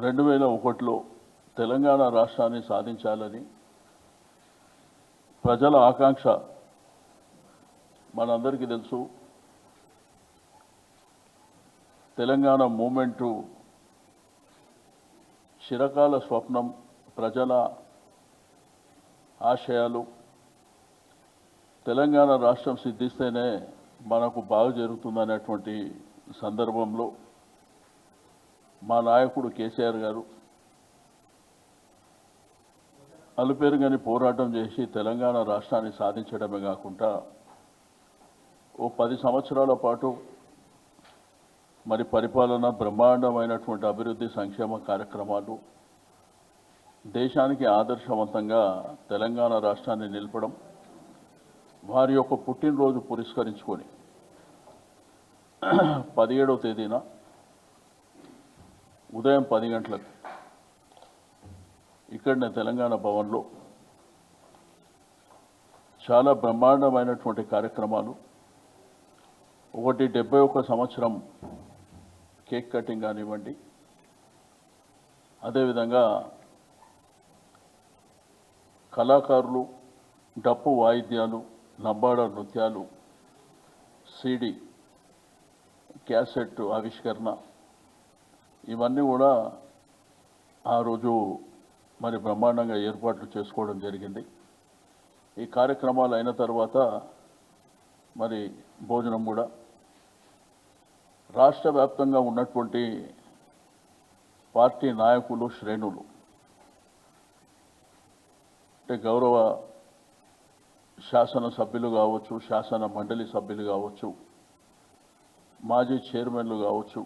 2001లో తెలంగాణ రాష్ట్రాన్ని సాధించాలని ప్రజల ఆకాంక్ష మనందరికీ తెలుసు. తెలంగాణ మూమెంటు చిరకాల స్వప్నం, ప్రజల ఆశయాలు. తెలంగాణ రాష్ట్రం సిద్ధిస్తేనే మనకు బాగా జరుగుతుందనేటువంటి సందర్భంలో మా నాయకుడు కేసీఆర్ గారు అలుపెరుగని పోరాటం చేసి తెలంగాణ రాష్ట్రాన్ని సాధించడమే కాకుండా ఓ 10 సంవత్సరాల పాటు మరి పరిపాలన, బ్రహ్మాండమైనటువంటి అభివృద్ధి, సంక్షేమ కార్యక్రమాలు, దేశానికి ఆదర్శవంతంగా తెలంగాణ రాష్ట్రాన్ని నిలపడం, వారి యొక్క పుట్టినరోజు పురస్కరించుకొని 17వ తేదీన ఉదయం 10 గంటలకు ఇక్కడనే తెలంగాణ భవన్లో చాలా బ్రహ్మాండమైనటువంటి కార్యక్రమాలు. ఒకటి 71 సంవత్సరం కేక్ కటింగ్ కానివ్వండి, అదేవిధంగా కళాకారులు, డప్పు వాయిద్యాలు, లంబాడ నృత్యాలు, సిడి క్యాసెట్ ఆవిష్కరణ, ఇవన్నీ కూడా ఆ రోజు మరి బ్రహ్మాండంగా ఏర్పాట్లు చేసుకోవడం జరిగింది. ఈ కార్యక్రమాలు అయిన తర్వాత మరి భోజనం కూడా రాష్ట్ర వ్యాప్తంగా ఉన్నటువంటి పార్టీ నాయకులు, శ్రేణులు, అంటే గౌరవ శాసన సభ్యులు కావచ్చు, శాసన మండలి సభ్యులు కావచ్చు, మాజీ చైర్మన్లు కావచ్చు,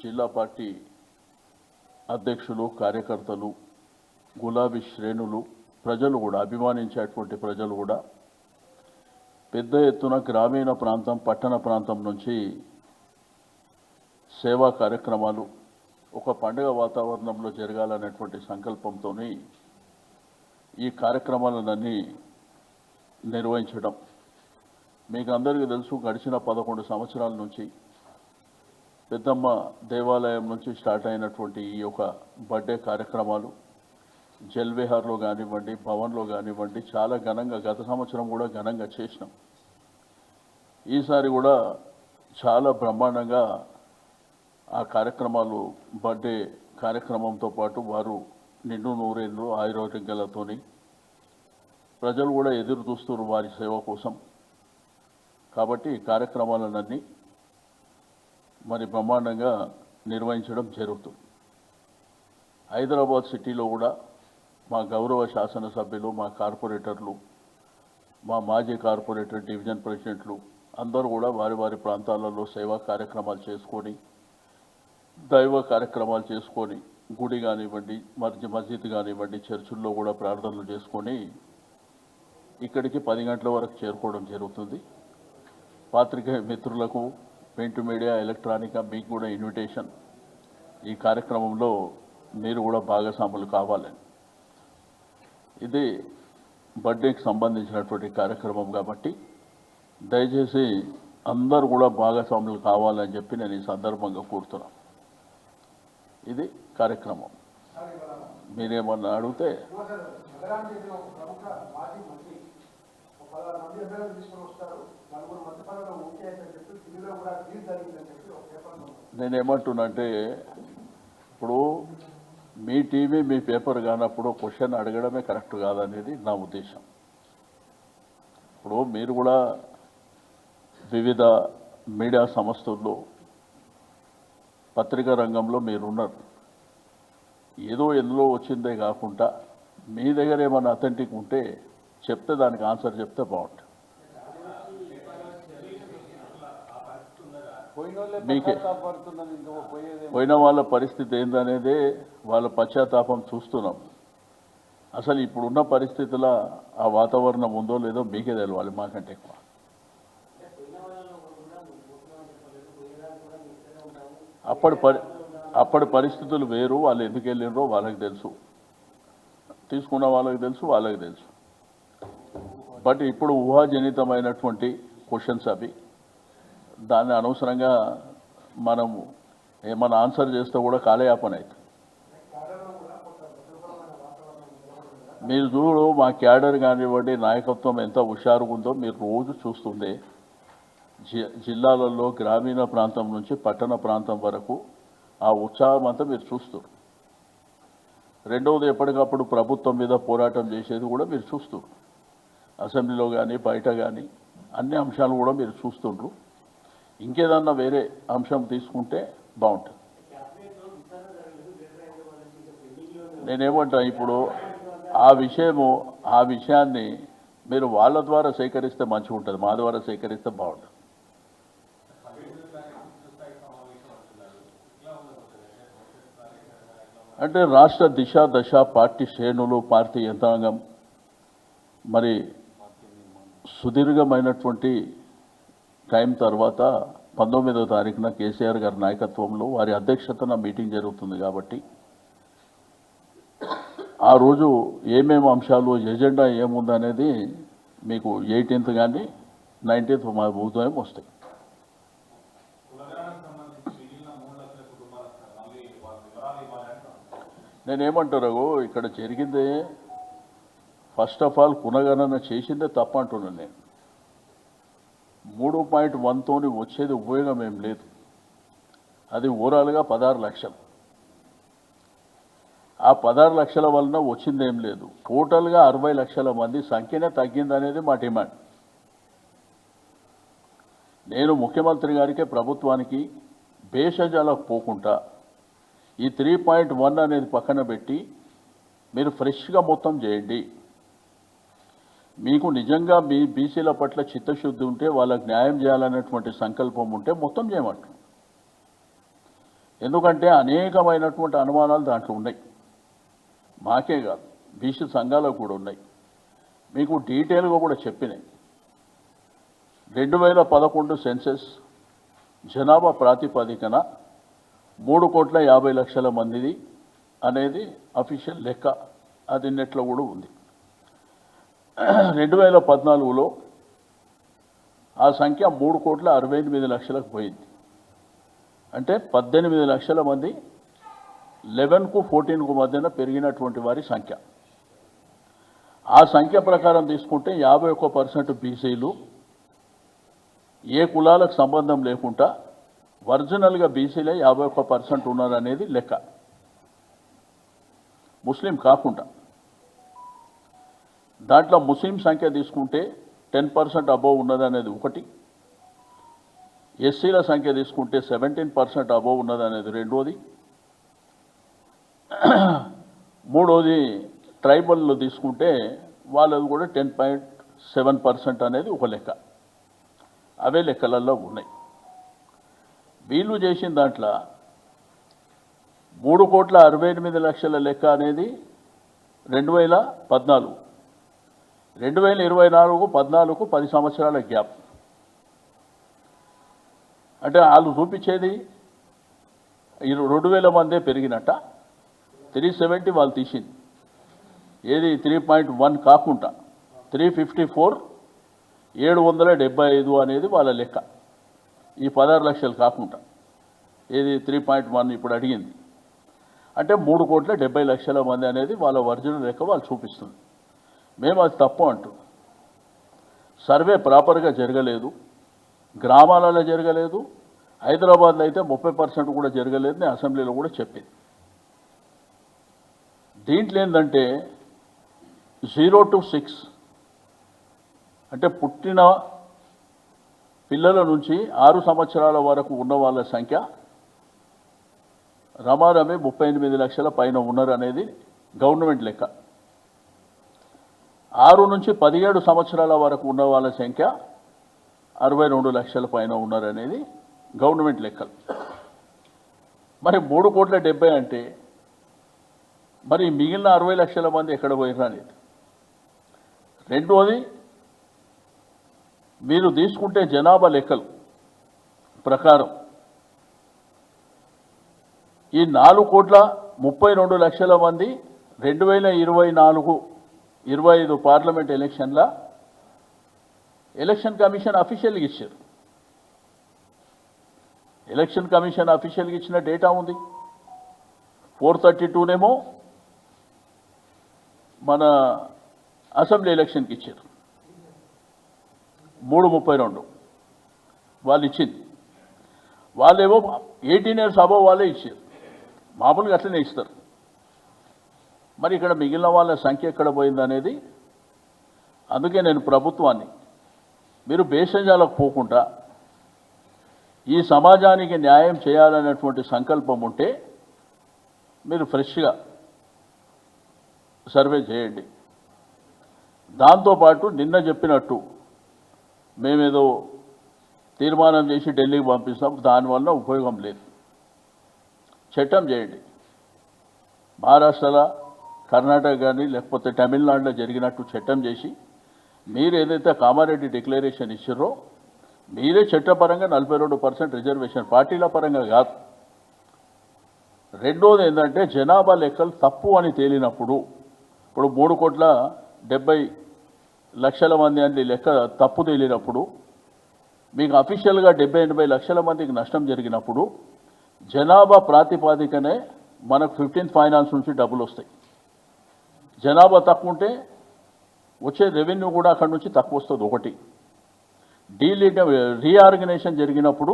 జిల్లా పార్టీ అధ్యక్షులు, కార్యకర్తలు, గులాబీ శ్రేణులు, ప్రజలు కూడా, అభిమానించేటువంటి ప్రజలు కూడా పెద్ద ఎత్తున గ్రామీణ ప్రాంతం, పట్టణ ప్రాంతం నుంచి సేవా కార్యక్రమాలు ఒక పండుగ వాతావరణంలో జరగాలనేటువంటి సంకల్పంతో ఈ కార్యక్రమాలన్నీ నిర్వహించడం. మీకు అందరికీ తెలుసు, గడిచిన 11 సంవత్సరాల నుంచి పెద్దమ్మ దేవాలయం నుంచి స్టార్ట్ అయినటువంటి ఈ యొక్క బర్త్డే కార్యక్రమాలు జల్విహార్లో కానివ్వండి, భవన్లో కానివ్వండి, చాలా ఘనంగా, గత సంవత్సరం కూడా ఘనంగా చేసినాం. ఈసారి కూడా చాలా బ్రహ్మాండంగా ఆ కార్యక్రమాలు, బర్త్డే కార్యక్రమంతో పాటు వారు నిండు నూరేళ్ళు ఆయురోగ్యాలతోని ప్రజలు కూడా ఎదురు చూస్తున్నారు వారి సేవ కోసం. కాబట్టి ఈ కార్యక్రమాలన్నీ మరి బ్రహ్మాండంగా నిర్వహించడం జరుగుతుంది. హైదరాబాద్ సిటీలో కూడా మా గౌరవ శాసనసభ్యులు, మా కార్పొరేటర్లు, మా మాజీ కార్పొరేటర్, డివిజన్ ప్రెసిడెంట్లు అందరూ కూడా వారి వారి ప్రాంతాలలో సేవా కార్యక్రమాలు చేసుకొని, దైవ కార్యక్రమాలు చేసుకొని, గుడి కానివ్వండి, మస్జిద్ కానివ్వండి, చర్చిల్లో కూడా ప్రార్థనలు చేసుకొని ఇక్కడికి 10 గంటల వరకు చేరుకోవడం జరుగుతుంది. పాత్రికేయ మిత్రులకు, ప్రింట్ మీడియా, ఎలక్ట్రానిక్, మీకు కూడా ఇన్విటేషన్. ఈ కార్యక్రమంలో మీరు కూడా భాగస్వాములు కావాలని. ఇది బర్త్డేకి సంబంధించినటువంటి కార్యక్రమం కాబట్టి దయచేసి అందరూ కూడా భాగస్వాములు కావాలని చెప్పి నేను ఈ సందర్భంగా కోరుతున్నాను. ఇది కార్యక్రమం. మీరేమన్నా అడిగితే నేనేమంటున్నానంటే, ఇప్పుడు మీ టీవీ, మీ పేపర్ కానప్పుడు క్వశ్చన్ అడగడమే కరెక్ట్ కాదనేది నా ఉద్దేశం. ఇప్పుడు మీరు కూడా వివిధ మీడియా సంస్థల్లో, పత్రికా రంగంలో మీరున్నారు. ఏదో ఎందులో వచ్చిందే కాకుండా మీ దగ్గర ఏమైనా అథెంటిక్ ఉంటే చెప్తే దానికి ఆన్సర్ చెప్తే బాగుంటుంది. మీకే పోయిన వాళ్ళ పరిస్థితి ఏందనేదే వాళ్ళ పశ్చాత్తాపం చూస్తున్నాం. అసలు ఇప్పుడున్న పరిస్థితుల్లో ఆ వాతావరణం ఉందో లేదో మీకే తెలవాలి, మాకంటే ఎక్కువ. అప్పటి పరిస్థితులు వేరు. వాళ్ళు ఎందుకు వెళ్ళినరో వాళ్ళకి తెలుసు, తీసుకున్న వాళ్ళకి తెలుసు, వాళ్ళకి తెలుసు. బట్ ఇప్పుడు ఊహాజనితమైనటువంటి క్వశ్చన్స్ అవి. దాన్ని అనవసరంగా మనము ఏమన్నా ఆన్సర్ చేస్తే కూడా కాలయాపన అవుతుంది. మీరు చూడు మా క్యాడర్ కానివ్వండి నాయకత్వం ఎంత హుషారుగా ఉందో మీరు రోజు చూస్తుండే జిల్లాలలో గ్రామీణ ప్రాంతం నుంచి పట్టణ ప్రాంతం వరకు ఆ ఉత్సాహం అంతా మీరు చూస్తారు. రెండవది ఎప్పటికప్పుడు ప్రభుత్వం మీద పోరాటం చేసేది కూడా మీరు చూస్తారు. అసెంబ్లీలో కానీ బయట కానీ అన్ని అంశాలు కూడా మీరు చూస్తుండ్రు. ఇంకేదన్నా వేరే అంశం తీసుకుంటే బాగుంటుంది. నేనేమంటా ఇప్పుడు ఆ విషయాన్ని మీరు వాళ్ళ ద్వారా సేకరిస్తే మంచిగా ఉంటుంది, మా ద్వారా సేకరిస్తే బాగుంటుంది. అంటే రాష్ట్ర దిశ దశ పార్టీ శ్రేణులు పార్టీ యంత్రాంగం మరి సుదీర్ఘమైనటువంటి టైం తర్వాత 19వ తారీఖున కేసీఆర్ గారి నాయకత్వంలో వారి అధ్యక్షతన మీటింగ్ జరుగుతుంది కాబట్టి ఆ రోజు ఏమేమి అంశాలు ఎజెండా ఏముందనేది మీకు 18th కానీ 19th మా ఉదయం వస్తాయి. నేనేమంటారు ఇక్కడ జరిగిందే ఫస్ట్ ఆఫ్ ఆల్ కులగణన చేసిందే తప్ప అంటున్నాను నేను. 3.1తో వచ్చేది ఉపయోగం ఏం లేదు. అది ఓవరాల్గా 16 లక్షలు. ఆ 16 లక్షల వలన వచ్చింది ఏం లేదు. టోటల్గా 60 లక్షల మంది సంఖ్యనే తగ్గిందనేది మా డిమాండ్. నేను ముఖ్యమంత్రి గారికి ప్రభుత్వానికి భేషజాలకు పోకుండా ఈ 3.1 అనేది పక్కన పెట్టి మీరు ఫ్రెష్గా మొత్తం చేయండి. మీకు నిజంగా మీ బీసీల పట్ల చిత్తశుద్ధి ఉంటే వాళ్ళకి న్యాయం చేయాలనేటువంటి సంకల్పం ఉంటే మొత్తం చేయమంటారు. ఎందుకంటే అనేకమైనటువంటి అనుమానాలు దాంట్లో ఉన్నాయి. మాకే కాదు బీసీ సంఘాలకు కూడా ఉన్నాయి. మీకు డీటెయిల్గా కూడా చెప్పినాయి. 2011 సెన్సెస్ జనాభా ప్రాతిపదికన 3,50,00,000 మందిది అనేది అఫీషియల్ లెక్క. అది నెట్లో కూడా ఉంది. 2014లో ఆ సంఖ్య 3,68,00,000కు పోయింది. అంటే 18 లక్షల మంది 11కు 14కు మధ్యన పెరిగినటువంటి వారి సంఖ్య. ఆ సంఖ్య ప్రకారం తీసుకుంటే 51% బీసీలు ఏ కులాలకు సంబంధం లేకుండా ఒరిజినల్గా బీసీలే 51% ఉన్నారనేది లెక్క. ముస్లిం కాకుండా దాంట్లో ముస్లిం సంఖ్య తీసుకుంటే 10% అబోవ్ ఉన్నదనేది ఒకటి, ఎస్సీల సంఖ్య తీసుకుంటే 17% అబోవ్ ఉన్నదనేది రెండోది, మూడోది ట్రైబల్లో తీసుకుంటే వాళ్ళది కూడా 10.7% అనేది ఒక లెక్క. అవే లెక్కలలో ఉన్నాయి. వీళ్ళు చేసిన దాంట్లో 3,68,00,000 లెక్క అనేది 2014. 2024కు 14కు 10 సంవత్సరాల గ్యాప్. అంటే వాళ్ళు చూపించేది 2,000 మందే పెరిగినట్ట. 370 వాళ్ళు తీసింది. ఏది 3.1 కాకుండా 354, 775 అనేది వాళ్ళ లెక్క. ఈ 16 లక్షలు కాకుండా ఏది 3.1 ఇప్పుడు అడిగింది. అంటే 3,70,00,000 మంది అనేది వాళ్ళ ఒరిజినల్ లెక్క వాళ్ళు చూపిస్తుంది. మేము అది తప్పు అంటున్నాం. సర్వే ప్రాపర్గా జరగలేదు, గ్రామాలలో జరగలేదు. హైదరాబాద్లో అయితే 30% కూడా జరగలేదు. నేను అసెంబ్లీలో కూడా చెప్పింది. దీంట్లో ఏంటంటే 0 to 6 అంటే పుట్టిన పిల్లల నుంచి 6 సంవత్సరాల వరకు ఉన్న వాళ్ళ సంఖ్య రమారమి 38 లక్షల పైన ఉన్నారు అనేది గవర్నమెంట్ లెక్క. 6 నుంచి 17 సంవత్సరాల వరకు ఉన్న వాళ్ళ సంఖ్య 62 లక్షల పైన ఉన్నారనేది గవర్నమెంట్ లెక్కలు. మరి 3,70,00,000 అంటే మరి మిగిలిన 60 లక్షల మంది ఎక్కడ పోయినా అనేది. రెండోది, మీరు తీసుకుంటే జనాభా లెక్కలు ప్రకారం ఈ 4,32,00,000 మంది 2024-25 పార్లమెంట్ ఎలక్షన్ల ఎలక్షన్ కమిషన్ అఫీషియల్గా ఇచ్చారు. ఎలక్షన్ కమిషన్ అఫీషియల్గా ఇచ్చిన డేటా ఉంది. 432నేమో మన అసెంబ్లీ ఎలక్షన్కి ఇచ్చారు 332 వాళ్ళు ఇచ్చింది. వాళ్ళేమో 18 ఇయర్స్ అబవ్ వాళ్ళే ఇచ్చారు. మామూలుగా అట్లనే ఇస్తారు. మరి ఇక్కడ మిగిలిన వాళ్ళ సంఖ్య ఎక్కడ పోయిందనేది, అందుకే నేను ప్రభుత్వాన్ని మీరు భేషజాలకు పోకుండా ఈ సమాజానికి న్యాయం చేయాలనేటువంటి సంకల్పం ఉంటే మీరు ఫ్రెష్గా సర్వే చేయండి. దాంతోపాటు నిన్న చెప్పినట్టు మేమేదో తీర్మానం చేసి ఢిల్లీకి పంపిస్తాం, దానివల్ల ఉపయోగం లేదు. చట్టం చేయండి. మహారాష్ట్రలో, కర్ణాటక కానీ లేకపోతే తమిళనాడులో జరిగినట్టు చట్టం చేసి మీరు ఏదైతే కామారెడ్డి డిక్లరేషన్ ఇచ్చారో మీరే చట్టపరంగా 42% రిజర్వేషన్, పార్టీల పరంగా కాదు. రెండోది ఏంటంటే జనాభా లెక్కలు తప్పు అని తేలినప్పుడు, ఇప్పుడు 3,70,00,000 మంది అని లెక్క తప్పు తేలినప్పుడు, మీకు అఫీషియల్గా 70-80 లక్షల మందికి నష్టం జరిగినప్పుడు జనాభా ప్రాతిపాదికనే మనకు 15th ఫైనాన్స్ నుంచి డబ్బులు వస్తాయి. జనాభా తక్కువ ఉంటే వచ్చే రెవెన్యూ కూడా అక్కడి నుంచి తక్కువ వస్తుంది. ఒకటి రీఆర్గనైజేషన్ జరిగినప్పుడు,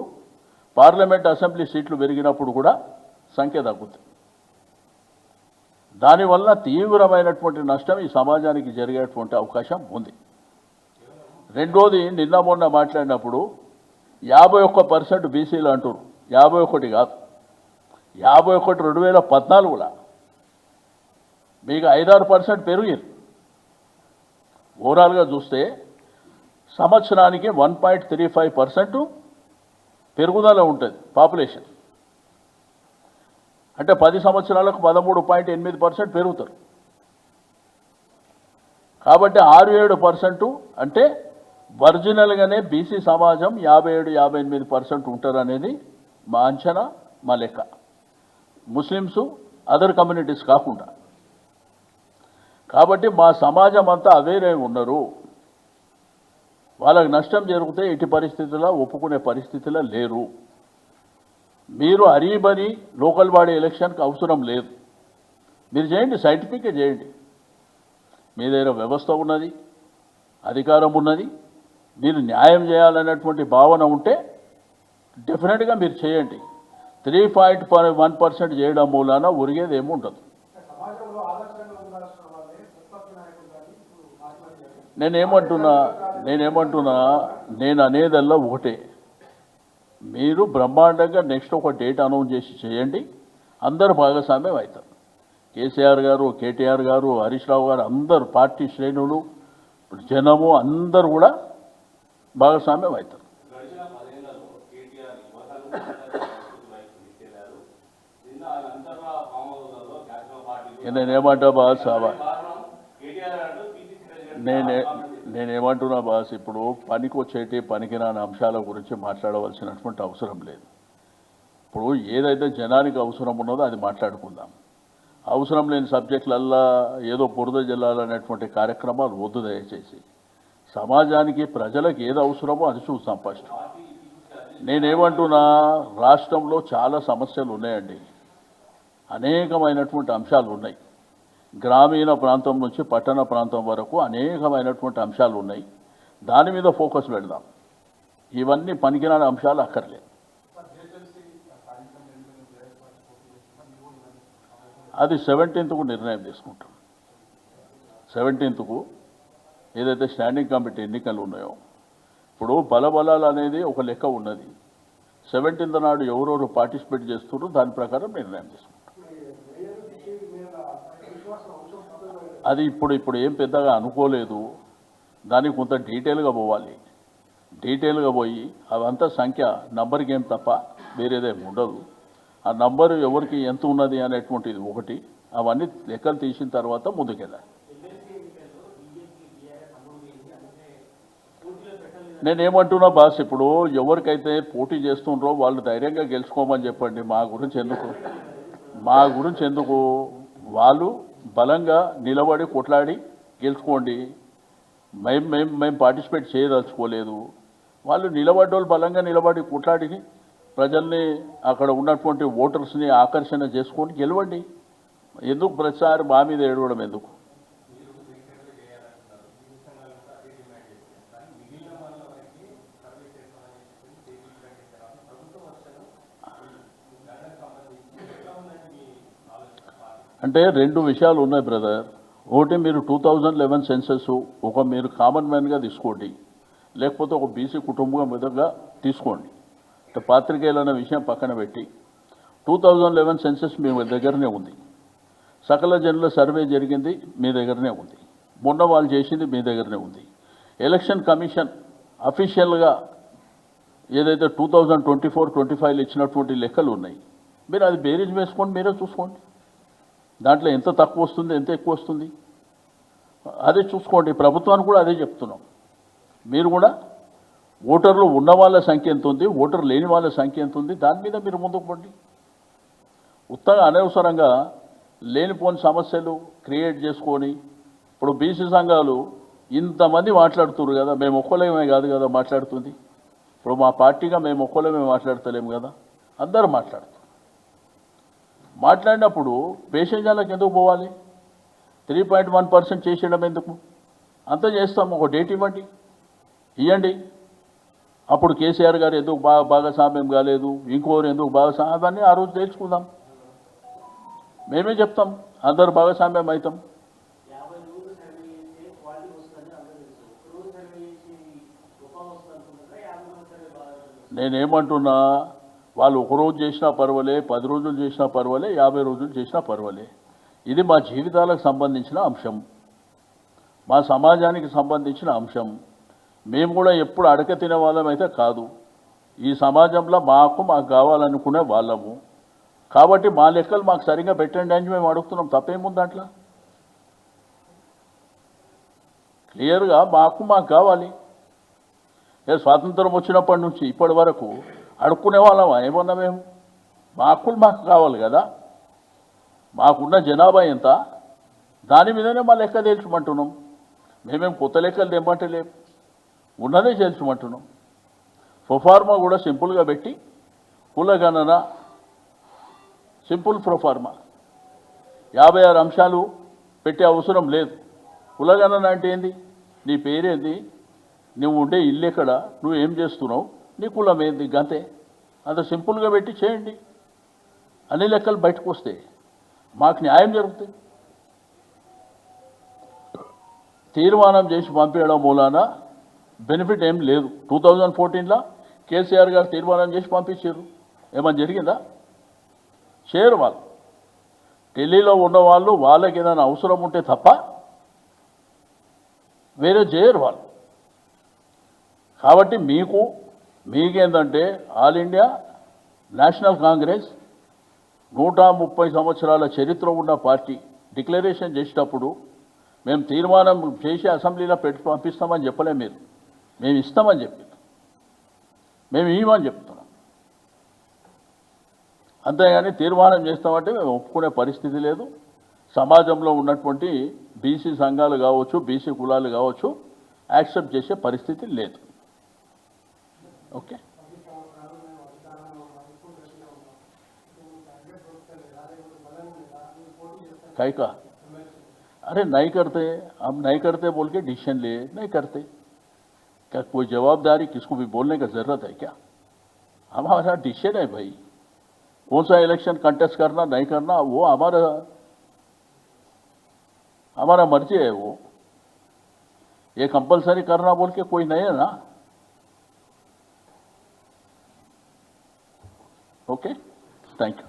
పార్లమెంట్ అసెంబ్లీ సీట్లు పెరిగినప్పుడు కూడా సంఖ్య తగ్గుతుంది. దానివల్ల తీవ్రమైనటువంటి నష్టం ఈ సమాజానికి జరిగేటువంటి అవకాశం ఉంది. రెండోది, నిన్న మొన్న మాట్లాడినప్పుడు 51% బీసీలు అంటారు. 51 కాదు, 51 2014లో మీకు 5-6% పెరిగింది. ఓవరాల్గా చూస్తే సంవత్సరానికి 1.35% పెరుగుదల ఉంటుంది పాపులేషన్. అంటే 10 సంవత్సరాలకు 13.8% పెరుగుతారు. కాబట్టి 6-7% అంటే ఒరిజినల్గానే బీసీ సమాజం 57-58% ఉంటారనేది మా అంచనా, మా లెక్క. ముస్లిమ్స్, అదర్ కమ్యూనిటీస్ కాకుండా. కాబట్టి మా సమాజం అంతా అవేరే ఉన్నారు. వాళ్ళకి నష్టం జరిగితే ఎట్టి పరిస్థితుల్లో ఒప్పుకునే పరిస్థితిలో లేరు. మీరు అరీబని లోకల్ బాడీ ఎలక్షన్కి అవసరం లేదు. మీరు చేయండి, సైంటిఫిక్గా చేయండి. మీ దగ్గర వ్యవస్థ ఉన్నది, అధికారం ఉన్నది, మీరు న్యాయం చేయాలనేటువంటి భావన ఉంటే డెఫినెట్గా మీరు చేయండి. 3.1% చేయడం మూలాన ఒరిగేది ఏమి ఉండదు. నేనేమంటున్నా నేను అనేదల్లా ఒకటే, మీరు బ్రహ్మాండంగా నెక్స్ట్ ఒక డేట్ అనౌన్స్ చేసి చేయండి. అందరూ భాగస్వామ్యం అవుతారు. కేసీఆర్ గారు, కేటీఆర్ గారు, హరీష్ రావు గారు, అందరు పార్టీ శ్రేణులు, జనము అందరూ కూడా భాగస్వామ్యం అవుతారు. నేనేమంటా బాస్, నేనేమంటున్నా బాస్, ఇప్పుడు పనికి వచ్చేటి పనికిరాని అంశాల గురించి మాట్లాడవలసినటువంటి అవసరం లేదు. ఇప్పుడు ఏదైతే జనానికి అవసరం ఉన్నదో అది మాట్లాడుకుందాం. అవసరం లేని సబ్జెక్టులల్లా ఏదో బురద జల్లాలనేటువంటి కార్యక్రమాలు వద్దు దయచేసి. సమాజానికి, ప్రజలకు ఏది అవసరమో అది చూస్తాం ఫస్ట్. నేనేమంటున్నా, రాష్ట్రంలో చాలా సమస్యలు ఉన్నాయండి, అనేకమైనటువంటి అంశాలు ఉన్నాయి. గ్రామీణ ప్రాంతం నుంచి పట్టణ ప్రాంతం వరకు అనేకమైనటువంటి అంశాలు ఉన్నాయి. దాని మీద ఫోకస్ పెడదాం. ఇవన్నీ పనికిరాని అంశాలు అక్కర్లేదు. అది 17th నిర్ణయం తీసుకుంటాం. 17th ఏదైతే స్టాండింగ్ కమిటీ ఎన్నికలు ఉన్నాయో, ఇప్పుడు బలబలాలు అనేది ఒక లెక్క ఉన్నది. 17th నాడు ఎవరెవరు పార్టిసిపేట్ చేస్తున్నారో దాని ప్రకారం నిర్ణయం తీసుకుంటాం. అది ఇప్పుడు ఏం పెద్దగా అనుకోలేదు. దానికి కొంత డీటెయిల్గా పోవాలి. డీటెయిల్గా పోయి అవంతా సంఖ్య నంబర్కి ఏం తప్ప వేరేదేమి ఉండదు. ఆ నంబరు ఎవరికి ఎంత ఉన్నది అనేటువంటిది ఒకటి. అవన్నీ లెక్కలు తీసిన తర్వాత ముందుకెళ్ళాలి. నేనేమంటున్నా బాస్, ఇప్పుడు ఎవరికైతే పోటీ చేస్తుండ్రో వాళ్ళు ధైర్యంగా గెలుచుకోమని చెప్పండి. మా గురించి ఎందుకు వాళ్ళు బలంగా నిలబడి కొట్లాడి గెలుచుకోండి. మేము పార్టిసిపేట్ చేయదలుచుకోలేదు. వాళ్ళు నిలబడ్డోళ్ళు బలంగా నిలబడి కొట్లాడి ప్రజల్ని, అక్కడ ఉన్నటువంటి ఓటర్స్ని ఆకర్షణ చేసుకొని గెలవండి. ఎందుకు ప్రతిసారి మా మీద ఏడవడం ఎందుకు? అంటే రెండు విషయాలు ఉన్నాయి బ్రదర్. ఒకటి మీరు 2011 సెన్సస్ ఒక మీరు కామన్ మ్యాన్గా తీసుకోండి, లేకపోతే ఒక బీసీ కుటుంబం విధంగా తీసుకోండి. అంటే పాత్రికేయులు అనే విషయం పక్కన పెట్టి 2011 సెన్సస్ మీ దగ్గరనే ఉంది, సకల జనుల సర్వే జరిగింది మీ దగ్గరనే ఉంది, మొన్న వాళ్ళు చేసింది మీ దగ్గరనే ఉంది. ఎలక్షన్ కమిషన్ అఫీషియల్గా ఏదైతే 2024-25 ఇచ్చినటువంటి లెక్కలు ఉన్నాయి, మీరు అది బేరీజ్ వేసుకోండి, మీరే చూసుకోండి. దాంట్లో ఎంత తక్కువ వస్తుంది, ఎంత ఎక్కువ వస్తుంది అదే చూసుకోండి. ప్రభుత్వానికి కూడా అదే చెప్తున్నాం. మీరు కూడా ఓటర్లు ఉన్న వాళ్ళ సంఖ్య ఎంత ఉంది, ఓటర్ లేని వాళ్ళ సంఖ్య ఎంత ఉంది, దాని మీద మీరు ముందుకు పోండి. ఉత్తగా అనవసరంగా లేనిపోని సమస్యలు క్రియేట్ చేసుకొని, ఇప్పుడు బీసీ సంఘాలు ఇంతమంది మాట్లాడుతున్నారు కదా, మేము ఒక్కలేమే కాదు కదా మాట్లాడుతుంది. ఇప్పుడు మా పార్టీగా మేము ఒక్కలేమే మాట్లాడతలేము కదా, అందరూ మాట్లాడినప్పుడు పేషెంజర్లకు ఎందుకు పోవాలి? 3.1% చేసేయడం ఎందుకు? అంత చేస్తాము, ఒక డేట్ ఇవ్వండి. అప్పుడు కేసీఆర్ గారు ఎందుకు భాగస్వామ్యం కాలేదు, ఇంకోరు ఎందుకు భాగస్వామ్యం, అవన్నీ ఆ రోజు తెలుసుకుందాం. మేమే చెప్తాం, అందరు భాగస్వామ్యం అవుతాం. నేనేమంటున్నా, వాళ్ళు ఒకరోజు చేసినా పర్వాలే, 10 రోజులు చేసినా పర్వాలే, 50 రోజులు చేసినా పర్వాలే. ఇది మా జీవితాలకు సంబంధించిన అంశం, మా సమాజానికి సంబంధించిన అంశం. మేము కూడా ఎప్పుడు అడక తినే వాళ్ళం అయితే కాదు. ఈ సమాజంలో మాకు కావాలనుకునే వాళ్ళము. కాబట్టి మా లెక్కలు మాకు సరిగ్గా పెట్టండి అని మేము అడుగుతున్నాం. తప్పేముంది దాంట్లో? క్లియర్గా మాకు కావాలి. స్వాతంత్రం వచ్చినప్పటి నుంచి ఇప్పటి వరకు అడుక్కునే వాళ్ళమా ఏమన్నా? మేము మా హక్కులు మాకు కావాలి కదా. మాకున్న జనాభా ఎంత, దాని మీదనే మా లెక్క తేల్చమంటున్నాం. మేమేం కొత్త లెక్కలు తెమ్మంటలేము, ఉన్నదే తేల్చమంటున్నాం. ప్రొఫార్మా కూడా సింపుల్గా పెట్టి, కులగణన సింపుల్ ప్రొఫార్మా 56 అంశాలు పెట్టే అవసరం లేదు. కులగణన అంటే ఏంది? నీ పేరేంది, నువ్వు ఉండే ఇల్లు ఎక్కడ, నువ్వు ఏం చేస్తున్నావు, నీ కులం ఏంది, గంతే. అంత సింపుల్గా పెట్టి చేయండి. అన్ని లెక్కలు బయటకు వస్తే మాకు న్యాయం జరుగుతుంది. తీర్మానం చేసి పంపించడం మూలాన బెనిఫిట్ ఏం లేదు. 2014లో కేసీఆర్ గారు తీర్మానం చేసి పంపించారు, ఏమైనా జరిగిందా? చేయరు. వాళ్ళు ఢిల్లీలో ఉన్నవాళ్ళు వాళ్ళకి ఏదైనా అవసరం ఉంటే తప్ప వేరే చేయరు వాళ్ళు. కాబట్టి మీకేందంటే ఆల్ ఇండియా నేషనల్ కాంగ్రెస్ 130 సంవత్సరాల చరిత్ర ఉన్న పార్టీ డిక్లరేషన్ చేసేటప్పుడు మేము తీర్మానం చేసి అసెంబ్లీలో పెట్టి పంపిస్తామని చెప్పలే. మేము ఇస్తామని చెప్పి, మేము ఇవ్వమని చెప్తున్నాం. అంతేగాని తీర్మానం చేస్తామంటే మేము ఒప్పుకునే పరిస్థితి లేదు. సమాజంలో ఉన్నటువంటి బీసీ సంఘాలు కావచ్చు, బీసీ కులాలు కావచ్చు, యాక్సెప్ట్ చేసే పరిస్థితి లేదు. ఓకే, कई का? अरे नहीं करते, हम नहीं करते बोल के डिसीजन ले नहीं करते। क्या कोई जवाबदारी किसको भी बोलने का ज़रूरत है क्या? हमारा डिसीजन है भाई, कौन सा इलेक्शन कंटेस्ट करना नहीं करना वो हमारा मर्जी है। वो ये कंपलसरी करना बोल के कोई नहीं है ना। Okay, thank you.